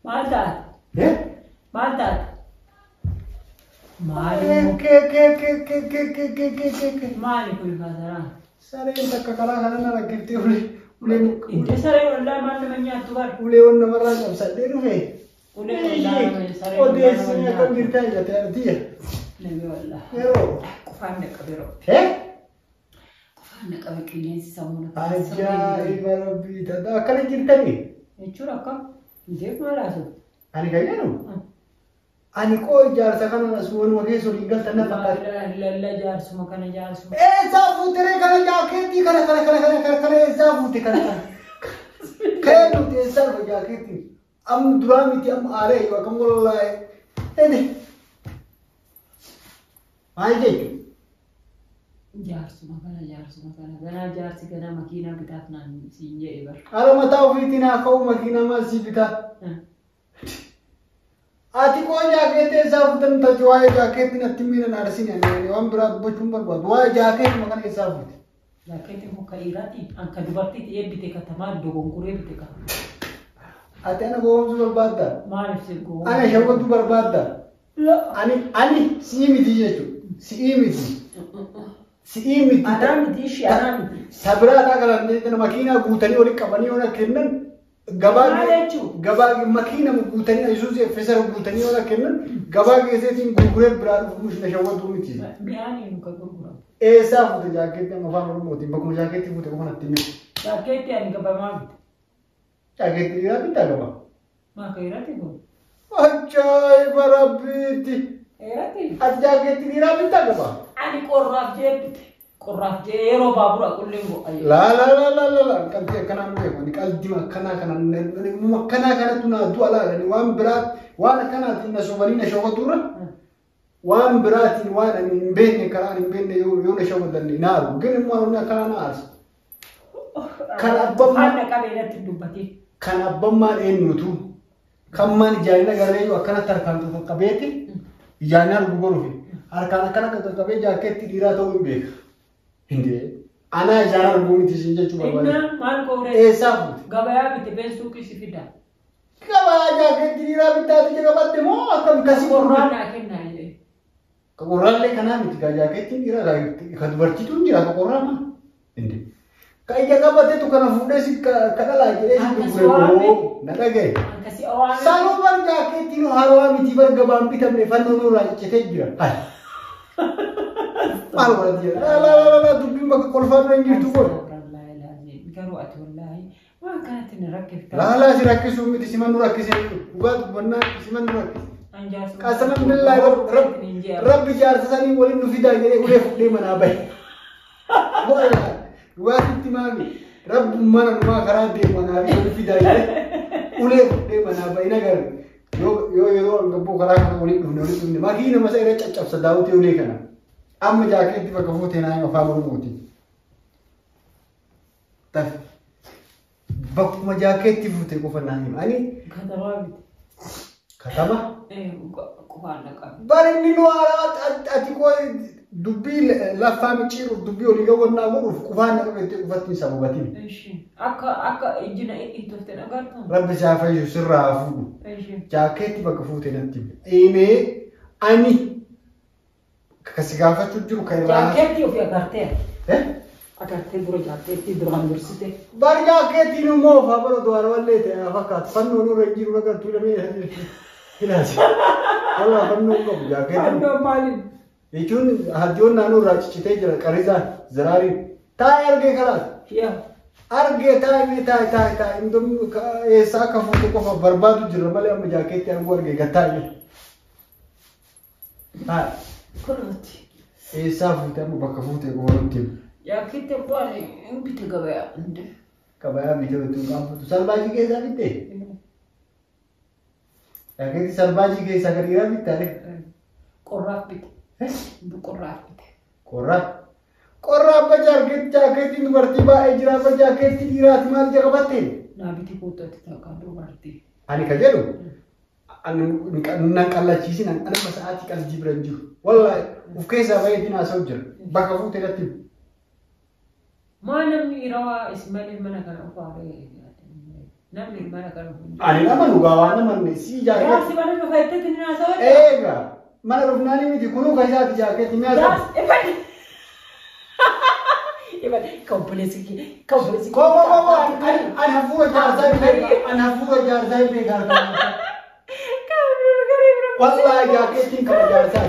Malta. Eh? Malta. Mali kul bazara. Sareen takka karaa kana rakkifte Inte saree ollaa maal nama nyaattu bar. ulee onna marraa cabsadhee dhufe. Ulee ollaa nama saree Odeessii akkam jirtaa jette artiya. Nabi wallah. Yeroo. Qufaan naqabiroo. Qufaan naqabe qilleensi sammuu na. Ajaa'iba rabbii tataa akkana jirtanii. Jechuun akkam jeeq maalaasu. Ani kan jedhu. Ani koo ijaarsa kana waanuma keessa olii galtan na fakkaata. Lalla jaarsuma kana jaarsuma. Eessaa fuutere kana jaakeettii kana eessaa fuute kana. Kee nuti eessaa dhufa jaakeettii. Amma duraa miti amma aalee yoo akkam wallaa'e. Maal jechuudha? Jaarsuma kana ganaa jaarsi ganaa makiinaa bitaaf naan siin jedhe bar. Haala mataa ofiitiin haa ka'u makiinaa maal sii bitaa? Ati koo jaakeetti eessaa fuutan taate waa'ee jaakeetti natti miidhan arsini waan biraa dubbachuun barbaadu. Waa'ee jaakeetti maqaan eessaa fuute? Jaakeetti muka dhiiraati anka dubartiitti eebbite katamaa dogongoree bite kata. Ati ana gowwoomsuu barbaadda? Maaliif si gowwoomsuu? Ana shawwatu barbaadda? Ani si'ii miti jechuudha. Si'ii miti. Si'ii miti. Anaa miti ishee anaa miti. Sabiraadhaa galanteetti makiinaa guutanii walitti qabanii yoo kennan gabaa makiina guutanii isuusi effeesara guutanii yoo kennan gabaa keessatti gurguree biraa dhufuuf na shawwatu miti. Mi'aanii nuka gurguramu. Eessaa fuute jaakeetti amma afaan Oromootiin bakkuma jaakeetti fuute qofa natti himi. Jaakeetti ani gabamaa miti. Jaakeetti dhiiraa bittaa gaba. Maaka dhiiraati kun. Ajaa'iba rabbiitti. Dhiiraati. Ati jaakeetti dhiiraa bittaa gaba. Ani qorraaf jee bite. Qorraaf jee yeroo baabura qulleen go'a. La qalbii akkanaan beeku ni qalbii akkanaa kanattu naa du'a laalani waan biraa waan akkanaatiin na sobanii na shawwaturra waan biraatiin waan ani hin beekne karaan hin beekne yoo na shawwatanne naaru gin immoo wanni akkanaa naarsa. Kan abbammaan eenyutu kan maan ijaarina garee yoo akkanatti harkaan qaqqabeeti ijaarina arguu harkaan akkana qaqqabee jaakeetti dhiiraa ta'uu hin beeka. Hindi. Ana ijaara arguu miti isin jechuu barbaade. Inna maal qooree? Eessaa fuute? Gabayaa bite been suuqii si fida. Gabayaa jaakeetti dhiiraa bittaa biyya qabatte moo akkam kasi qorraa naa kennaa jedhee. Ka qorraallee kanaa miti gaa jaakeettiin dhiiraa ka dubartiitu hin jira ka qorraa maa? Hindi. Ka ija qabattetu kana fuudhee si ka dhalaa jedhee si gurguree na dhagaye. Akkasii awaame. Saluu bar jaakeettiin haarawaa miti bar gabaan bitamne fannoo nurraa ciccitee jira. Maal godhati jedha? Dubbiin bakka kolfaa bira hin jirtu godha. Garuu ati wallaahi waan kanatti na rakkiftaa. Laalaa si rakkisuu miti siman nu rakkisee dhugaa dubbannaa siman nu rakkise. Qasaman billaahi rabbi jaarsa sanii waliin nu fidaa jedhee ulee fudhee manaa bahe. Dhugaatitti maami rabbi mana numaa karaa deemu manaa fi waliin fidaa jedhee ulee fudhee manaa bahe nagarre. Yoo gabboo karaa kana waliin dhufne makiina masa irra caccabsa daawwitee ulee kana. Amma jaakeetti bakka fuutee naa afaan Oromootiin. Bakkuma jaakeetti fuutee qofa naa hima. Ani katamaa miti. Katama? Qofaan dhaqabe. Bari inni nu ati koo dubbii lafaa micciiruuf dubbii olii gawwannaa godhuuf qofaan dhaqabeetti uffattiin sababatiin. Akka ijjina ittooftee dhagartan. Rabbi isaa fayyu sirraa fuudhu. Jaakeetti bakka fuutee natti hime. Ani kasi gaafachuu jiru kan irraa. Jaakeetti ofii agartee. Agartee dura jaakeetti duraan dursite. Bari jaakeettiin immoo ofaa bara duwwaara wallee ta'e fakkaatu fannoo nurra jiru agartuu lamee ilaasi. Walaa fannoo qabu jaakeettiin. Fannoo maaliin? Jechuun haddiyoon naannoo irraa ciccitee jira qarizaan ziraariin. Taa'ee argee kalaas. Argee taa'ee indomi eessaa akka fuute qofa barbaadu jira malee amma jaakeetti arguu argee gattaa'ee. Kunuuti. Eessaa fuute amma bakka fuute qofa nutti. Jaakeetti abbaan hin bite gabayaa. Gabayaa bitee bittuu qaanfatu. Salbaajii keessaa bittee? Jaakeetti salbaajii keessaa gadi dhiiraa bittaale? Qorraaf bite. Qorraaf bite. Qorraaf? Qorraaf ba jaakeetti dubartii baay'ee jira ba jaakeetti dhiiraati maal jala qabattee? Naa biti kuuttatti taaqaa dubartii. Ani ka jedhu nan qallachiisin ana sa'aatii qalbii bira jiru. Wallaahi uf keessaa baay'ee haasa'u jira. Bakka fuutee irratti. Maa namni rawaa ismail mana kana ufaaree namni mana kana Ani nama dhugaa waan namanne si jaakeetti. jaarsi mana dhufa itti dinaa sawwa Eega mana dhufnaanii miti kunuu kan isaati jaakeetti mi'a jaarsi ibad komplesi Ko an hafuura jaarsaa beekaa kan. Wallahi jaakeettiin kan jaarsaa.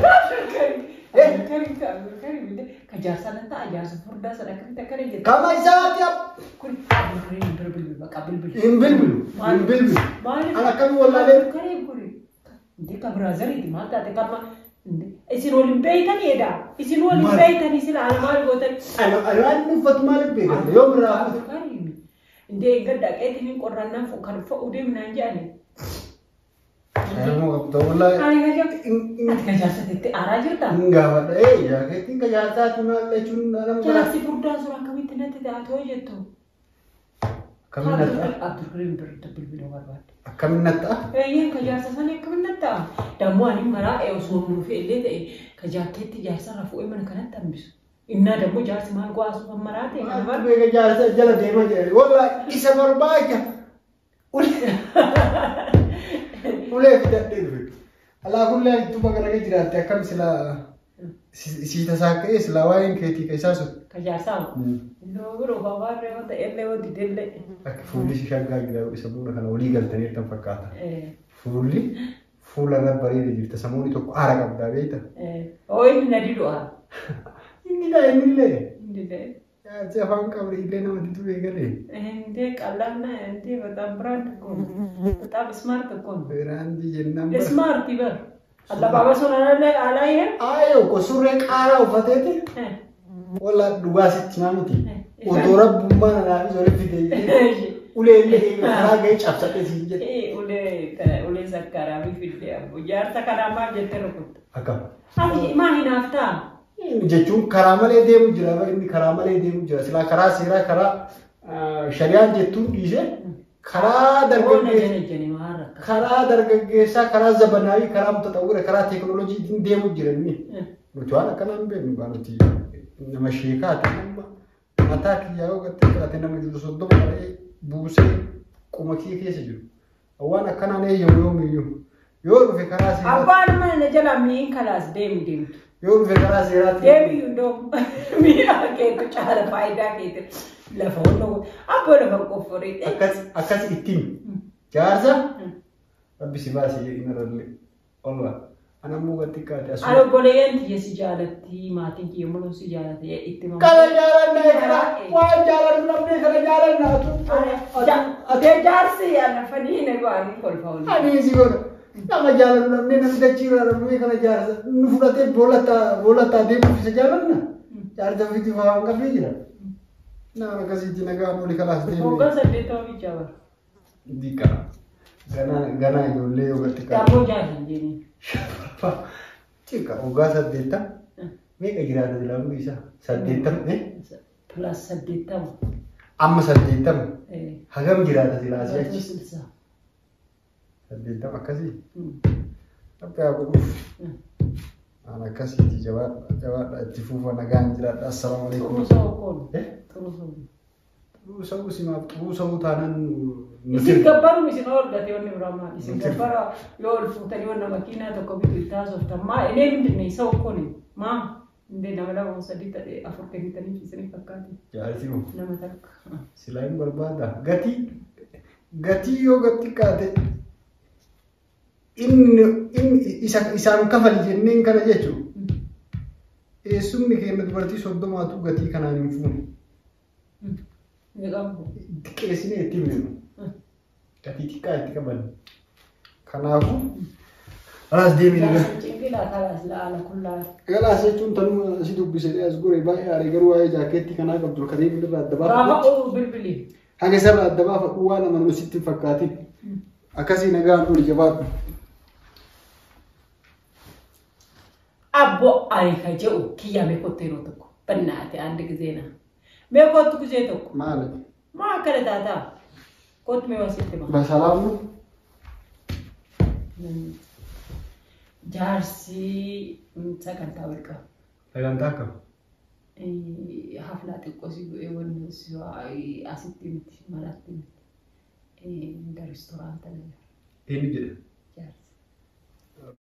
ka jaarsa nan ta'a jaarsa furdaa sadakkan takkana jedha Kama isaati kun bilbil baqa bilbil hin bilbilu. An akkami wallaalee. Kare kun inde ka brazil di mata te kama isin olin beeytan eda isin olin beeytan isin almal gotan Ani waan uffatu maaliif beekata yoo biraa inde gadda qeetiin qorrannan fu kan fa'u deemnaan jedhani Ayo qabda wallahi. Ani ka jaarsa tetti araa jirta Enggak ada jaakeettiin kan jaarsaati maal jechuun nama jaarsi furdaa sun akkamitti natti taatoo jettu Akkamiin natta'a? Abdulkarim birda bilbiloo barbaade. Akkamiin natta'a? Eeyyeen ka jaarsa sana akkamiin natta'a? Dammoo ani maraa osoo nuuf illee ta'e ka jaakeetti jaarsa rafuu mana kanatti hambisu. Innaa dammoo jaarsi maal go'aasu kan maraa ta'e kana bara. Beeka jaarsa jala deema jedhe wallahi isa barbaacha. Ulee fidadhee dhufe. Alaa kullee ittuma kana jiraatte akkam silaa si tasaaqee silaa waa'een keetii keessaa sun. Ka jaarsaa Noo biroo babaarree wanta illee wanti dillee. Akka fuulli si shaggaa jira isa bu'uura kana walii galtanii kan fakkaata. Fuulli fuula irra bareedee jirta samuuni tokko aara qabdaa beekta. Inni na didu'a. Innillee. Indillee. Jaarsi afaan qabri illee namatti ture galee. Indee qal'aana indee bataam biraan tokkoon. Bataam smart tokkoon. Biraandii jennaan bara. Smart bar. Allabaaba sun alaayyee. Aayoo ko surree qaaraa uffateeti. Walla dhugaa sitti namiti. Otoo rabbummaa nanaafis walitti fidee ulee illee karaa gahee cabsadhe siin jedhe. Ulee sakkaraa fi fidee abbo jaarsa kanaa maal jettee rukutta. Akkam. Ati maa hinaaf ta'a? Jechuun karaa malee deemu jira inni karaa malee deemu jira silaa karaa seeraa karaa shari'aan jettuun dhiisee karaa dargaggeessaa karaa zabanaawii karaa mutaxawwira karaa teekinooloojiitiin deemu jira inni. Nuti waan akkanaa hin beeknu baanoti nama sheekaati nama mataa kiyyaa yoo gattee fudhate nama jiru soddoma ta'ee buusee qoma kiyya keessa jiru. Waan akkanaan eeyyamu yoomiyyuu yoo dhufe karaa seeraa. Abbaan mana jala miin kalaas deemtu. Yoo dhufe karaa seeraatti. Deemi hundoo mi'a keetu caala faayidaa keetu lafa hundoo abboo lafa qofforee. Akkas ittiin jaarsa rabbi si baasee jedhina irrallee olwa. Ana muka tikkaate asuma. Alo goleeyyan tiyya si jaalatti maatiin kiyya muluu si jaalate itti mamu. Kana jaalannee kana waan jaalannu namni kana jaalanna Atee jaarsi yaala fadhiine baanii kolfa olii. Ani si godha. Nama jaalannu namni namni dachiirraa namni kana jaarsa nu fudhatee boolataa deemuuf isa jaalanna. Jaarsa ofiitii waan qabee jira. Nama akkasitti nagaa olii kalaas deemee. Hoggaa saddeettama bichaa bara. Diqqaa. Ganaa ijoollee yoo gatti qaba. Daaboo jaalan jenii. Cika hoggaa saddeettama. Meeqa jiraata jedhamu isa? Saddeettama. Plus saddeettama. Amma saddeettama. Hagam jiraata silaasii achi? Saddeettama akkasii? Akka yaa godhuuf. Aan akkasiiti jabaadha itti fuufa nagaan jiraadha. Assalaamu alaikum. Xuruusa'uu koonu. Xuruusa'uu. Xuruusa'uu simaaf xuruusa'uu taanaan. Isin gabbaru isin argate wanni biramaa isin gabbara yoo ol fuutanii wanna makiinaa tokko bitu taasoftan maa inni mindinne isa okkoni maa indee nama lama sadii ta'e afur kennitanii isiniif fakkaate. Jaalatiimu. Nama takka. Silaa hin barbaada. Gatii yoo gatti kaate isaan kafali jenneen kana jechuun eessumni keenya dubartii soddomaatu gatii kanaan hin fuune. Xiqqeessinee itti himnu. Gatii xiqqaa itti qaban. Kanaafuu alaas deemee nagaa. Cinqilaa kalaas laala kullaa. Galaas jechuun tanuma si dubbisee as gore baay'ee aarii garuu waa'ee jaakeettii kanaa qabdu kareem irraa adda baafa. Baafa'uu bilbilii. Haga isarraa adda baafadhu waan nama sitti hin fakkaatin. Akkasii nagaan oli jabaadhu. Abbo ani ka jedhu kiyya meeqotti yeroo tokko bannaate andi gizeena. Meeqotti gizee tokko. Maali? Maa akkana taataa? Kootu mee wasitti maa? Basalaamu. Jaarsi sagantaa wal qaba. Sagantaa akkam? Haflaa xiqqoo si bu'ee wanni asitti miti malatti miti. da ristoraanta. Eenyu jedha?